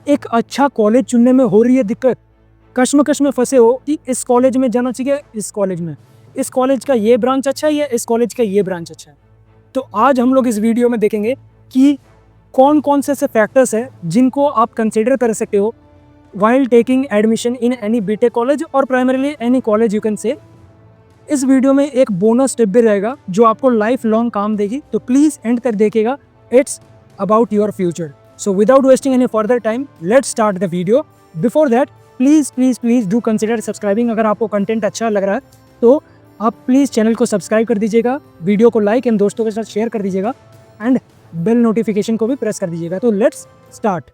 एक अच्छा कॉलेज चुनने में हो रही है दिक्कत, कश्मकश में फंसे हो कि इस कॉलेज में जाना चाहिए, इस कॉलेज का ये ब्रांच अच्छा है या इस कॉलेज का ये ब्रांच अच्छा है। तो आज हम लोग इस वीडियो में देखेंगे कि कौन कौन से ऐसे फैक्टर्स हैं जिनको आप कंसिडर कर सकते हो while taking admission in any BTech college और primarily any college you can say. इस वीडियो में एक बोनस टिप भी रहेगा जो आपको लाइफ लॉन्ग काम देगी, तो प्लीज़ एंड तक देखिएगा। It's about your future. So without wasting any further time let's start the video. Before that please do consider subscribing. अगर आपको कंटेंट अच्छा लग रहा है तो आप प्लीज़ चैनल को सब्सक्राइब कर दीजिएगा, वीडियो को लाइक एंड दोस्तों के साथ शेयर कर दीजिएगा एंड बेल नोटिफिकेशन को भी प्रेस कर दीजिएगा। तो लेट्स स्टार्ट।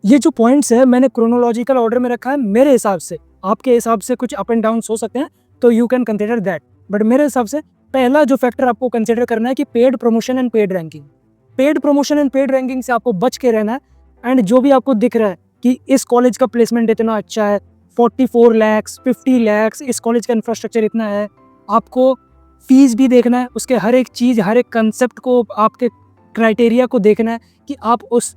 ये जो पॉइंट्स है मैंने क्रोनोलॉजिकल ऑर्डर में रखा है। मेरे हिसाब से, आपके हिसाब से कुछ अप एंड डाउन हो सकते हैं, तो you can consider that. But मेरे हिसाब से पहला जो फैक्टर आपको कंसिडर करना है कि paid promotion and paid ranking. Paid promotion and paid ranking से आपको बच के रहना है। एंड जो भी आपको दिख रहा है कि इस कॉलेज का प्लेसमेंट इतना अच्छा है, 44 लाख 50 लाख, इस कॉलेज का इंफ्रास्ट्रक्चर इतना है, आपको फीस भी देखना है, उसके हर एक चीज़, हर एक कंसेप्ट को, आपके क्राइटेरिया को देखना है कि आप उस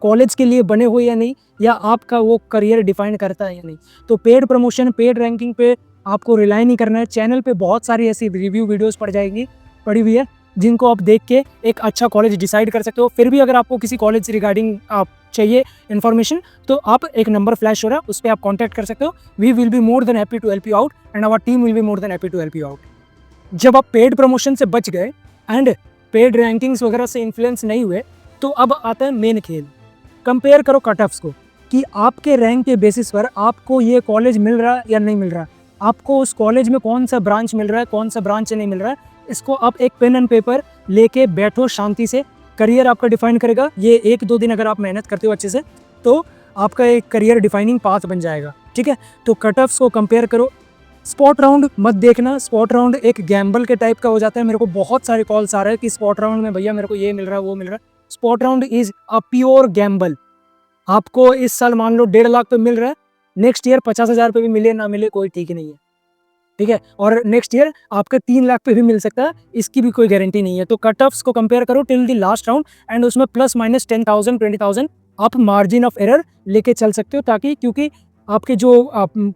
कॉलेज के लिए बने हो या नहीं, या आपका वो करियर डिफाइन करता है या नहीं। तो पेड प्रमोशन, पेड रैंकिंग पे आपको रिलाई नहीं करना है। चैनल पे बहुत सारी ऐसी रिव्यू वीडियोस पड़ी हुई है जिनको आप देख के एक अच्छा कॉलेज डिसाइड कर सकते हो। फिर भी अगर आपको किसी कॉलेज से रिगार्डिंग आप चाहिए इन्फॉर्मेशन, तो आप एक नंबर फ्लैश हो रहा है, उस पर आप कॉन्टैक्ट कर सकते हो। We will be more than happy to help you out and our team will be more than happy to help you out. जब आप पेड प्रमोशन से बच गए एंड पेड रैंकिंग्स वगैरह से इन्फ्लुएंस नहीं हुए, तो अब आता है मेन खेल। कंपेयर करो कट ऑफ्स को कि आपके रैंक के बेसिस पर आपको ये कॉलेज मिल रहा है या नहीं मिल रहा है, आपको उस कॉलेज में कौन सा ब्रांच मिल रहा है, कौन सा ब्रांच नहीं मिल रहा है। इसको आप एक पेन एंड पेपर लेके बैठो शांति से। करियर आपका डिफाइन करेगा। ये 1-2 दिन अगर आप मेहनत करते हो अच्छे से, तो आपका एक करियर डिफाइनिंग पाथ बन जाएगा। ठीक है, तो कट ऑफ्स को कंपेयर करो। स्पॉट राउंड मत देखना। स्पॉट राउंड एक गैम्बल के टाइप का हो जाता है। मेरे को बहुत सारे कॉल्स आ रहे हैं कि स्पॉट राउंड में भैया मेरे को ये मिल रहा है, वो मिल रहा है। Spot round is a pure Gamble. आपको इस साल मान लो 1.5 लाख पे मिल रहा है, नेक्स्ट ईयर 50,000 पे भी मिले ना मिले कोई ठीक नहीं है। ठीक है, और नेक्स्ट ईयर आपका 3 लाख पे भी मिल सकता है, इसकी भी कोई गारंटी नहीं है। तो कट ऑफ्स को कंपेयर करो till the last round and उसमें प्लस माइनस 10,000 20,000 आप मार्जिन ऑफ एरर लेके चल सकते हो, ताकि क्योंकि आपके जो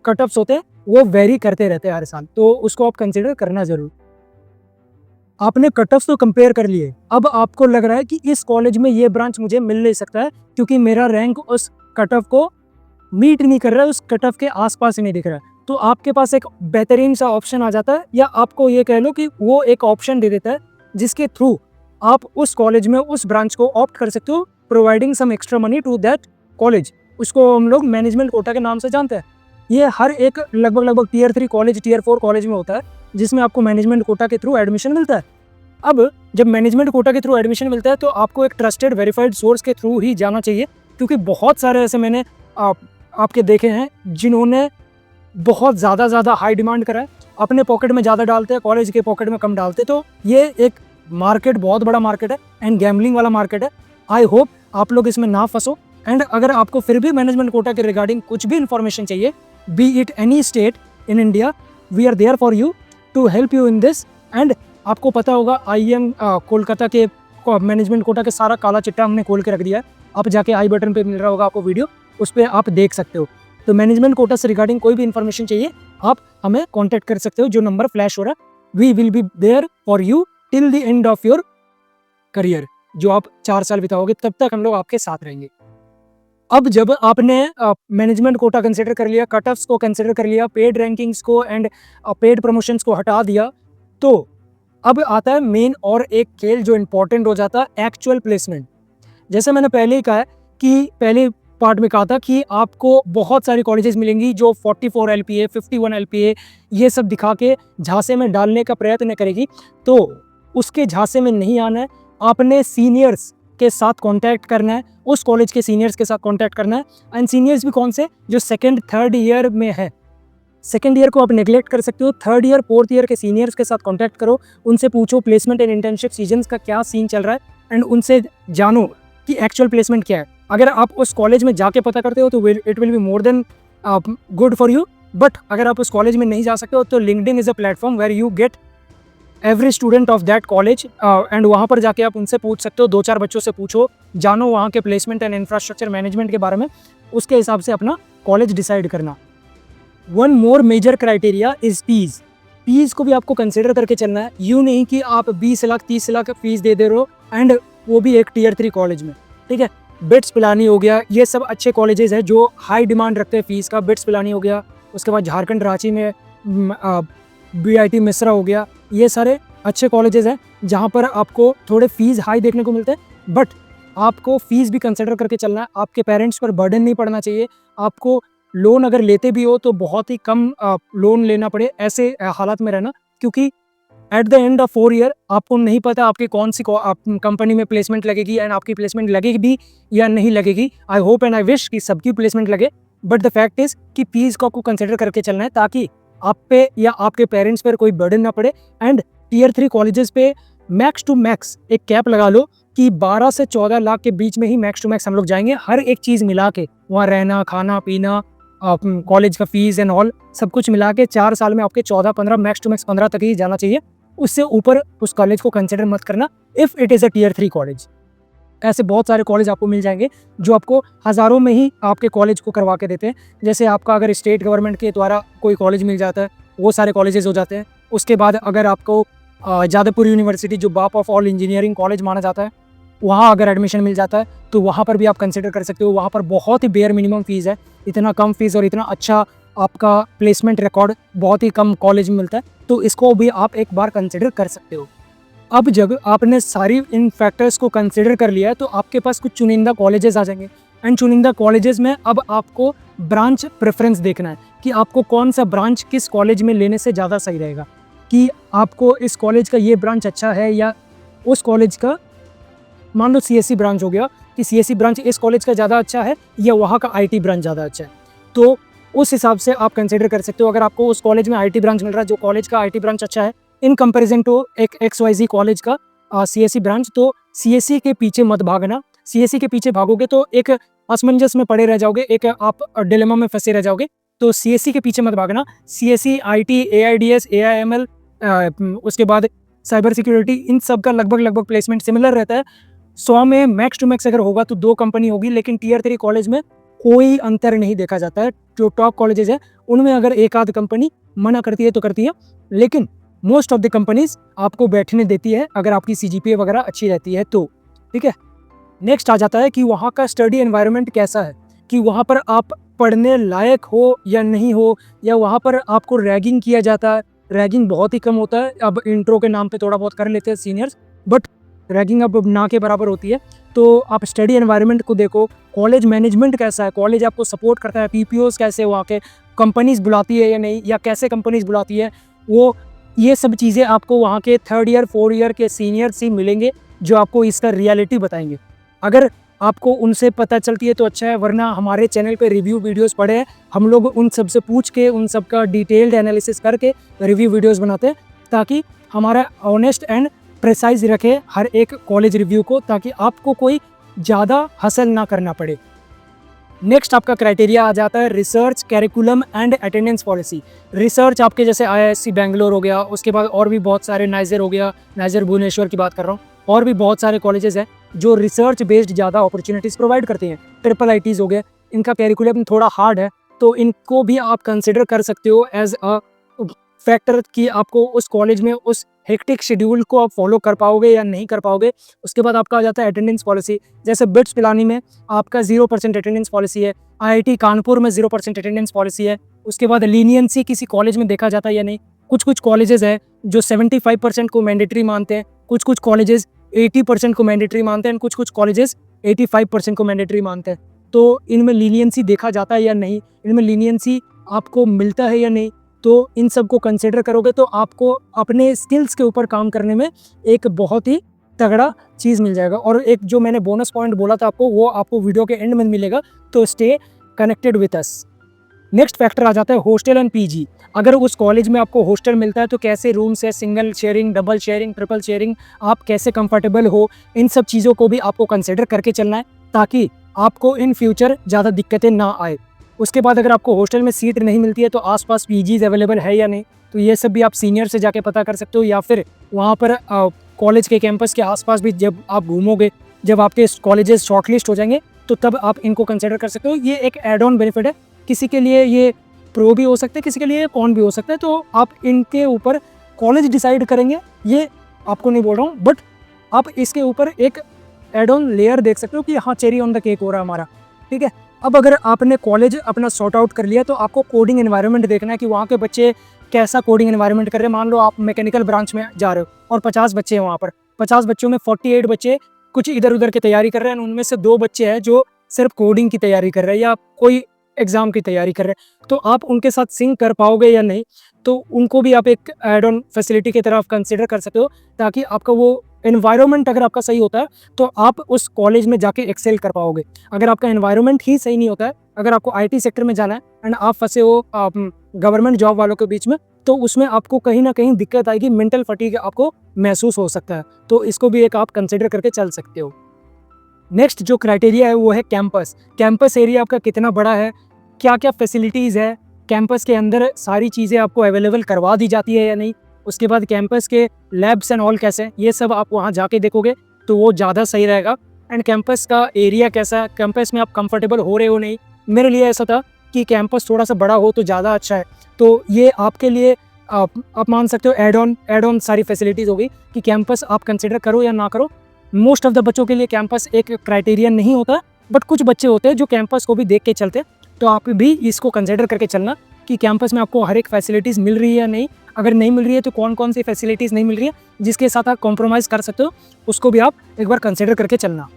कट ऑफ्स होते हैं वो वेरी करते रहते हैं हर साल, तो उसको आप कंसिडर करना जरूर। आपने कट ऑफ्स तो कंपेयर कर लिए, अब आपको लग रहा है कि इस कॉलेज में ये ब्रांच मुझे मिल नहीं सकता है क्योंकि मेरा रैंक उस कट ऑफ को मीट नहीं कर रहा है, उस कट ऑफ के आसपास ही नहीं दिख रहा है। तो आपके पास एक बेहतरीन सा ऑप्शन आ जाता है, या आपको ये कह लो कि वो एक ऑप्शन दे देता है जिसके थ्रू आप उस कॉलेज में उस ब्रांच को ऑप्ट कर सकते हो, providing some extra money to that college. उसको हम लोग मैनेजमेंट कोटा के नाम से जानते हैं। ये हर एक लगभग टियर 3 कॉलेज, टियर 4 कॉलेज में होता है, जिसमें आपको मैनेजमेंट कोटा के थ्रू एडमिशन मिलता है। अब जब मैनेजमेंट कोटा के थ्रू एडमिशन मिलता है तो आपको एक ट्रस्टेड वेरीफाइड सोर्स के थ्रू ही जाना चाहिए, क्योंकि बहुत सारे ऐसे मैंने आपके देखे हैं जिन्होंने बहुत ज़्यादा हाई डिमांड करा है, अपने पॉकेट में ज़्यादा डालते हैं, कॉलेज के पॉकेट में कम डालते। तो ये एक मार्केट, बहुत बड़ा मार्केट है एंड गैम्बलिंग वाला मार्केट है। आई होप आप लोग इसमें ना फंसो। एंड अगर आपको फिर भी मैनेजमेंट कोटा के रिगार्डिंग कुछ भी इन्फॉर्मेशन चाहिए, be it any state in India, we are there for you to help you in this. And आपको पता होगा IIM कोलकाता के मैनेजमेंट कोटा के सारा काला चिट्टा हमने खोल के रख दिया है। आप जाके आई बटन पे मिल रहा होगा आपको वीडियो, उस पर आप देख सकते हो। तो मैनेजमेंट कोटा से रिगार्डिंग कोई भी इन्फॉर्मेशन चाहिए, आप हमें कांटेक्ट कर सकते हो। जो नंबर फ्लैश हो रहा है, we will be there for you till the end of your career. जो आप 4 साल बिताओगे तब तक हम लोग आपके साथ रहेंगे। अब जब आपने मैनेजमेंट कोटा कंसिडर कर लिया, कट ऑफ्स को कंसिडर कर लिया, पेड रैंकिंग्स को एंड पेड प्रमोशंस को हटा दिया, तो अब आता है मेन और एक खेल जो इंपॉर्टेंट हो जाता है, एक्चुअल प्लेसमेंट। जैसे मैंने पहले ही कहा है कि पहले पार्ट में कहा था कि आपको बहुत सारी कॉलेजेस मिलेंगी जो 44 LPA 51 LPA ये सब दिखा के झांसे में डालने का प्रयत्न करेगी। तो उसके झांसे में नहीं आना है, आपने सीनियर्स के साथ कांटेक्ट करना है, उस कॉलेज के सीनियर्स के साथ कांटेक्ट करना है। एंड सीनियर्स भी कौन से, जो 2nd 3rd ईयर में है। 2nd ईयर को आप नेग्लेक्ट कर सकते हो, 3rd ईयर 4th ईयर के सीनियर्स के साथ कांटेक्ट करो, उनसे पूछो प्लेसमेंट एंड इंटर्नशिप सीजन्स का क्या सीन चल रहा है, एंड उनसे जानो कि एक्चुअल प्लेसमेंट क्या है। अगर आप उस कॉलेज में जाके पता करते हो तो it will be more then good for you. But अगर आप उस कॉलेज में नहीं जा सकते हो तो LinkedIn is a platform where you get every student of that college and वहाँ पर जाके आप उनसे पूछ सकते हो, 2-4 बच्चों से पूछो, जानो वहाँ के प्लेसमेंट एंड इंफ्रास्ट्रक्चर मैनेजमेंट के बारे में, उसके हिसाब से अपना कॉलेज डिसाइड करना। One more major criteria is fees. Fees को भी आपको कंसिडर करके चलना है। यूँ नहीं कि आप 20 लाख 30 लाख फीस दे रहे हो एंड वो भी एक टियर 3 कॉलेज में, ठीक है। बिट्स पिलानी हो गया, ये सब अच्छे कॉलेजेस हैं जो हाई डिमांड रखते हैं फीस का। बिट्स पिलानी हो गया, उसके बाद झारखंड रांची में BIT मिश्रा हो गया, ये सारे अच्छे कॉलेजेस हैं जहाँ पर आपको थोड़े फीस हाई देखने को मिलते हैं। बट आपको फीस भी कंसिडर करके चलना है, आपके पेरेंट्स पर बर्डन नहीं पड़ना चाहिए। आपको लोन अगर लेते भी हो तो बहुत ही कम लोन लेना पड़े, ऐसे हालात में रहना, क्योंकि at the end of 4 year आपको नहीं पता आपकी कौन सी कंपनी में प्लेसमेंट लगेगी एंड आपकी प्लेसमेंट लगेगी भी या नहीं लगेगी। I hope and I wish कि सबकी प्लेसमेंट लगे, बट द फैक्ट इज कि फीस को आपको कंसिडर करके चलना है ताकि आप पे या आपके पेरेंट्स पर कोई बर्डन ना पड़े। एंड टियर 3 कॉलेजेस पे मैक्स टू मैक्स एक कैप लगा लो कि 12 से 14 लाख के बीच में ही मैक्स टू मैक्स हम लोग जाएंगे, हर एक चीज़ मिला के, वहाँ रहना, खाना पीना, कॉलेज का फीस एंड ऑल सब कुछ मिला के 4 साल में आपके 14-15 मैक्स टू मैक्स 15 तक ही जाना चाहिए। उससे ऊपर उस कॉलेज को कंसिडर मत करना if it is a tier 3 college. ऐसे बहुत सारे कॉलेज आपको मिल जाएंगे जो आपको हज़ारों में ही आपके कॉलेज को करवा के देते हैं। जैसे आपका अगर स्टेट गवर्नमेंट के द्वारा कोई कॉलेज मिल जाता है, वो सारे कॉलेजेस हो जाते हैं। उसके बाद अगर आपको जादवपुर यूनिवर्सिटी, जो बाप ऑफ ऑल इंजीनियरिंग कॉलेज माना जाता है, वहाँ अगर एडमिशन मिल जाता है तो वहाँ पर भी आप कंसिडर कर सकते हो। वहाँ पर बहुत ही बेयर मिनिमम फ़ीस है, इतना कम फीस और इतना अच्छा आपका प्लेसमेंट रिकॉर्ड बहुत ही कम कॉलेज में मिलता है, तो इसको भी आप एक बार कंसिडर कर सकते हो। अब जब आपने सारी इन फैक्टर्स को कंसिडर कर लिया है तो आपके पास कुछ चुनिंदा कॉलेजेस आ जाएंगे एंड चुनिंदा कॉलेजेस में अब आपको ब्रांच प्रेफरेंस देखना है कि आपको कौन सा ब्रांच किस कॉलेज में लेने से ज़्यादा सही रहेगा, कि आपको इस कॉलेज का ये ब्रांच अच्छा है या उस कॉलेज का, मान लो CSE ब्रांच हो गया, कि CSE ब्रांच इस कॉलेज का ज़्यादा अच्छा है या वहाँ का IT ब्रांच ज़्यादा अच्छा है, तो उस हिसाब से आप कंसिडर कर सकते हो। अगर आपको उस कॉलेज में IT ब्रांच मिल रहा है, जो कॉलेज का IT ब्रांच अच्छा है इन कंपैरिजन टू एक XYZ कॉलेज का CSE ब्रांच, तो CSE के पीछे मत भागना। CSE के पीछे भागोगे तो एक असमंजस में पड़े रह जाओगे, एक आप डिलेमा में फंसे रह जाओगे। तो CSE के पीछे मत भागना। CSE, IT, AIDS, AIML, उसके बाद साइबर सिक्योरिटी, इन सब का लगभग प्लेसमेंट सिमिलर रहता है। 100 में मैक्स टू मैक्स अगर होगा तो 2 कंपनी होगी, लेकिन टियर 3 कॉलेज में कोई अंतर नहीं देखा जाता है। जो टॉप कॉलेजेस हैं उनमें अगर एक आध कंपनी मना करती है तो करती है, लेकिन मोस्ट ऑफ द कंपनीज आपको बैठने देती है अगर आपकी CGPA वगैरह अच्छी रहती है तो, ठीक है। नेक्स्ट आ जाता है कि वहाँ का स्टडी एनवायरनमेंट कैसा है, कि वहाँ पर आप पढ़ने लायक हो या नहीं हो, या वहाँ पर आपको रैगिंग किया जाता है। रैगिंग बहुत ही कम होता है, अब इंट्रो के नाम पे थोड़ा बहुत कर लेते हैं सीनियर्स, बट रैगिंग अब ना के बराबर होती है। तो आप स्टडी एनवायरनमेंट को देखो, कॉलेज मैनेजमेंट कैसा है, कॉलेज आपको सपोर्ट करता है, PPOs कैसे वहाँ के, कंपनीज बुलाती है या नहीं, या कैसे कंपनीज बुलाती है, वो ये सब चीज़ें आपको वहाँ के 3rd ईयर 4th ईयर के सीनियर्स ही मिलेंगे जो आपको इसका रियलिटी बताएंगे। अगर आपको उनसे पता चलती है तो अच्छा है, वरना हमारे चैनल पे रिव्यू वीडियोस पड़े हैं, हम लोग उन सब से पूछ के उन सब का डिटेल्ड एनालिसिस करके रिव्यू वीडियोस बनाते हैं, ताकि हमारा ऑनेस्ट एंड प्रिसाइज रखे हर एक कॉलेज रिव्यू को, ताकि आपको कोई ज़्यादा हसल ना करना पड़े। नेक्स्ट आपका क्राइटेरिया आ जाता है research curriculum and attendance policy. Research आपके जैसे IISc बैंगलोर हो गया, उसके बाद और भी बहुत सारे, नाइजर हो गया, नाइजर भुवनेश्वर की बात कर रहा हूँ, और भी बहुत सारे कॉलेजेस हैं जो रिसर्च बेस्ड ज़्यादा अपॉर्चुनिटीज़ प्रोवाइड करते हैं। IIITs हो गए, इनका कैरिकुलम थोड़ा हार्ड है, तो इनको भी आप कंसिडर कर सकते हो एज अ फैक्टर कि आपको उस कॉलेज में उस हेक्टिक शेड्यूल को आप फॉलो कर पाओगे या नहीं कर पाओगे। उसके बाद आपका आ जाता है अटेंडेंस पॉलिसी। जैसे बिट्स पिलानी में आपका 0% अटेंडेंस पॉलिसी है, IIT कानपुर में 0% अटेंडेंस पॉलिसी है। उसके बाद लीनियंसी किसी कॉलेज में देखा जाता है या नहीं। कुछ कॉलेजेस हैं जो 75% को मैंडेटरी मानते हैं, कुछ कॉलेजेस 80% को मैंडेटरी मानते हैं, कुछ कॉलेजेस 85% को मैंडेटरी मानते हैं। तो इनमें लीनियंसी देखा जाता है या नहीं, इनमें लीनियंसी आपको मिलता है या नहीं, तो इन सब को कंसिडर करोगे तो आपको अपने स्किल्स के ऊपर काम करने में एक बहुत ही तगड़ा चीज़ मिल जाएगा। और एक जो मैंने बोनस पॉइंट बोला था आपको, वो आपको वीडियो के एंड में मिलेगा, तो stay connected with us. Next factor आ जाता है हॉस्टल एंड PG। अगर उस कॉलेज में आपको हॉस्टल मिलता है तो कैसे रूम्स है, single sharing, double sharing, triple sharing, आप कैसे कंफर्टेबल हो, इन सब चीज़ों को भी आपको कंसिडर करके चलना है, ताकि आपको इन फ्यूचर ज़्यादा दिक्कतें ना आए। उसके बाद अगर आपको हॉस्टल में सीट नहीं मिलती है तो आसपास पीजीज अवेलेबल है या नहीं, तो ये सब भी आप सीनियर से जाके पता कर सकते हो, या फिर वहाँ पर कॉलेज के कैंपस के आसपास भी जब आप घूमोगे, जब आपके कॉलेजेस शॉर्टलिस्ट हो जाएंगे तो तब आप इनको कंसिडर कर सकते हो। ये एक एड ऑन बेनिफिट है, किसी के लिए ये प्रो भी हो सकता है, किसी के लिए कॉन भी हो सकता है, तो आप इनके ऊपर कॉलेज डिसाइड करेंगे, ये आपको नहीं बोल रहा हूँ, बट आप इसके ऊपर एक एड ऑन लेयर देख सकते हो कि हाँ चेरी ऑन द केक हो रहा है हमारा, ठीक है। अब अगर आपने कॉलेज अपना सॉर्ट आउट कर लिया तो आपको कोडिंग एनवायरनमेंट देखना है कि वहाँ के बच्चे कैसा कोडिंग एनवायरनमेंट कर रहे हैं। मान लो आप मैकेनिकल ब्रांच में जा रहे हो और 50 बच्चे हैं वहाँ पर, 50 बच्चों में 48 बच्चे कुछ इधर उधर की तैयारी कर रहे हैं, उनमें से 2 बच्चे हैं जो सिर्फ कोडिंग की तैयारी कर रहे हैं या कोई एग्जाम की तैयारी कर रहे हैं, तो आप उनके साथ सिंक कर पाओगे या नहीं, तो उनको भी आप एक एड ऑन फैसिलिटी की तरफ कंसिडर कर सकते हो, ताकि आपका वो एनवायरनमेंट अगर आपका सही होता है तो आप उस कॉलेज में जाके एक्सेल कर पाओगे। अगर आपका एनवायरनमेंट ही सही नहीं होता है, अगर आपको आईटी सेक्टर में जाना है एंड आप फंसे हो गवर्नमेंट जॉब वालों के बीच में, तो उसमें आपको कहीं ना कहीं दिक्कत आएगी, मेंटल फटीग आपको महसूस हो सकता है, तो इसको भी एक आप कंसिडर करके चल सकते हो। नेक्स्ट जो क्राइटेरिया है वो है कैंपस। कैंपस एरिया आपका कितना बड़ा है, क्या क्या फैसिलिटीज़ है, कैंपस के अंदर सारी चीज़ें आपको अवेलेबल करवा दी जाती है या नहीं, उसके बाद कैंपस के लैब्स एंड ऑल कैसे हैं, ये सब आप वहाँ जाके देखोगे तो वो ज़्यादा सही रहेगा। एंड कैंपस का एरिया कैसा है, कैंपस में आप कंफर्टेबल हो रहे हो नहीं। मेरे लिए ऐसा था कि कैंपस थोड़ा सा बड़ा हो तो ज़्यादा अच्छा है, तो ये आपके लिए आप मान सकते हो एड ऑन सारी फैसिलिटीज़ होगी कि कैंपस आप कंसिडर करो या ना करो। मोस्ट ऑफ द बच्चों के लिए कैंपस एक क्राइटेरिया नहीं होता, बट कुछ बच्चे होते हैं जो कैंपस को भी देख के चलते हैं, तो आप भी इसको कंसिडर करके चलना कि कैंपस में आपको हर एक फैसिलिटीज़ मिल रही है या नहीं, अगर नहीं मिल रही है तो कौन कौन सी फैसिलिटीज़ नहीं मिल रही है जिसके साथ आप कॉम्प्रोमाइज़ कर सकते हो, उसको भी आप एक बार कंसिडर करके चलना।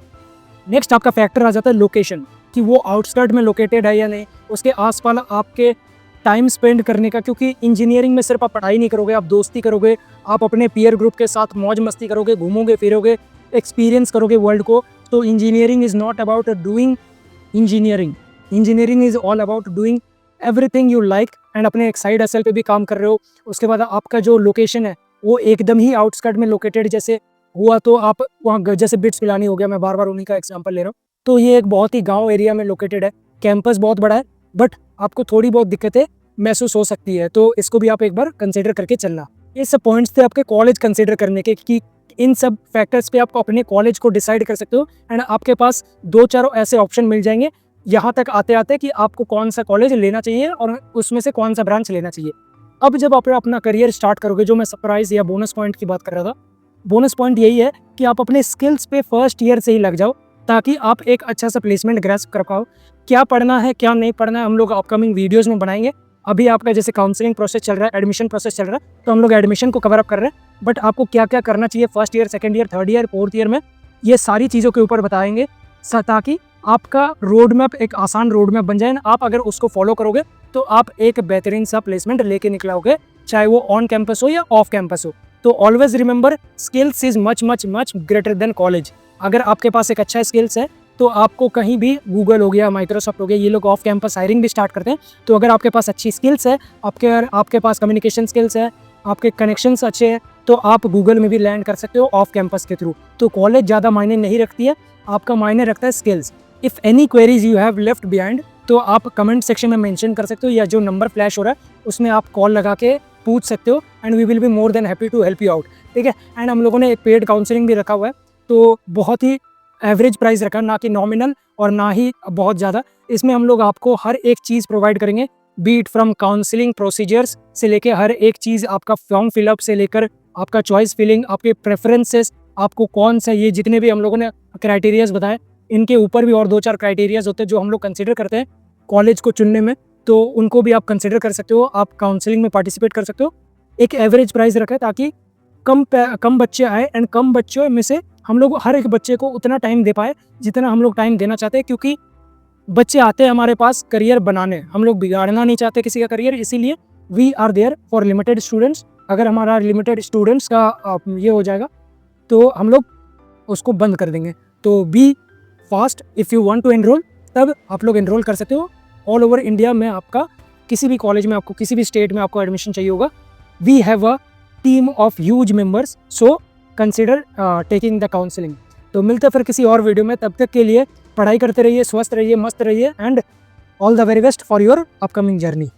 नेक्स्ट आपका फैक्टर आ जाता है लोकेशन, कि वो आउटस्कर्ट में लोकेटेड है या नहीं, उसके आसपास आपके टाइम स्पेंड करने का, क्योंकि इंजीनियरिंग में सिर्फ आप पढ़ाई नहीं करोगे, आप दोस्ती करोगे, आप अपने पीयर ग्रुप के साथ मौज मस्ती करोगे, घूमोगे फिरोगे, एक्सपीरियंस करोगे वर्ल्ड को। तो engineering is not about doing engineering, engineering is all about doing everything you like, and अपने एक साइड हसल पे भी काम कर रहे हो। उसके बाद आपका जो लोकेशन है वो एकदम ही आउटस्कर्ट में लोकेटेड जैसे हुआ, तो आप वहाँ जैसे बिट्स पिलानी हो गया, मैं बार बार उन्हीं का एग्जांपल ले रहा हूँ, तो ये एक बहुत ही गांव एरिया में लोकेटेड है। कैंपस बहुत बड़ा है बट आपको थोड़ी बहुत दिक्कतें महसूस हो सकती है, तो इसको भी आप एक बार कंसिडर करके चलना। ये सब पॉइंट्स थे आपके कॉलेज कंसिडर करने के, कि इन सब फैक्टर्स पे आप अपने कॉलेज को डिसाइड कर सकते हो, एंड आपके पास 2-4 ऐसे ऑप्शन मिल जाएंगे यहाँ तक आते आते कि आपको कौन सा कॉलेज लेना चाहिए और उसमें से कौन सा ब्रांच लेना चाहिए। अब जब आप अपना करियर स्टार्ट करोगे, जो मैं सरप्राइज या बोनस पॉइंट की बात कर रहा था, बोनस पॉइंट यही है कि आप अपने स्किल्स पे फर्स्ट ईयर से ही लग जाओ, ताकि आप एक अच्छा सा प्लेसमेंट ग्रैस्प कर पाओ। क्या पढ़ना है क्या नहीं पढ़ना है हम लोग अपकमिंग वीडियोज़ में बनाएंगे। अभी आपका जैसे काउंसलिंग प्रोसेस चल रहा है, एडमिशन प्रोसेस चल रहा है, तो हम लोग एडमिशन को कवर अप कर रहे हैं, बट आपको क्या क्या करना चाहिए first year, second year, third year, fourth year में, ये सारी चीज़ों के ऊपर बताएंगे, ताकि आपका रोड मैप एक आसान रोड मैप बन जाए। आप अगर उसको फॉलो करोगे तो आप एक बेहतरीन सा प्लेसमेंट लेके निकलोगे, चाहे वो ऑन कैंपस हो या ऑफ कैंपस हो। तो always remember, skills is much much much greater than college. अगर आपके पास एक अच्छा स्किल्स है तो आपको कहीं भी, गूगल हो गया, माइक्रोसॉफ्ट हो गया, ये लोग ऑफ कैंपस हायरिंग भी स्टार्ट करते हैं। तो अगर आपके पास अच्छी स्किल्स है, आपके पास कम्युनिकेशन स्किल्स है, आपके कनेक्शंस अच्छे हैं, तो आप गूगल में भी लैंड कर सकते हो ऑफ कैंपस के थ्रू। तो कॉलेज ज़्यादा मायने नहीं रखती है, आपका मायने रखता है skills. If any queries you have left behind, तो आप कमेंट सेक्शन में मेंशन कर सकते हो, या जो नंबर फ्लैश हो रहा है उसमें आप कॉल लगा के पूछ सकते हो, and we will be more than happy to help you out, ठीक है। एंड हम लोगों ने एक पेड काउंसलिंग भी रखा हुआ है, तो बहुत ही एवरेज प्राइस रखा, ना कि नॉमिनल और ना ही बहुत ज़्यादा। इसमें हम लोग आपको हर एक चीज़ प्रोवाइड करेंगे, बीट फ्रॉम काउंसलिंग प्रोसीजर्स से लेके हर एक चीज़, आपका फॉर्म फिलअप से लेकर आपका चॉइस फिलिंग, आपके प्रेफरेंसेस, आपको कौन सा, ये जितने भी हम लोगों ने क्राइटेरियाज बताए, इनके ऊपर भी और 2-4 क्राइटेरियाज होते हैं जो हम लोग कंसिडर करते हैं कॉलेज को चुनने में, तो उनको भी आप कंसिडर कर सकते हो, आप काउंसलिंग में पार्टिसिपेट कर सकते हो। एक एवरेज प्राइस रखा है ताकि कम बच्चे आए, एंड कम बच्चों में से हम लोग हर एक बच्चे को उतना टाइम दे पाए जितना हम लोग टाइम देना चाहते हैं, क्योंकि बच्चे आते हैं हमारे पास करियर बनाने, हम लोग बिगाड़ना नहीं चाहते किसी का करियर, इसीलिए we are there for limited students. अगर हमारा लिमिटेड स्टूडेंट्स का ये हो जाएगा तो हम लोग उसको बंद कर देंगे। तो be fast, if you want to enrol तब आप लोग एनरोल कर सकते हो। ऑल ओवर इंडिया में आपका किसी भी कॉलेज में, आपको किसी भी स्टेट में आपको एडमिशन चाहिए होगा, we have a team of huge members, so consider taking the counselling. तो मिलते हैं फिर किसी और वीडियो में, तब तक के लिए पढ़ाई करते रहिए, स्वस्थ रहिए, मस्त रहिए, and all the very best for your upcoming journey.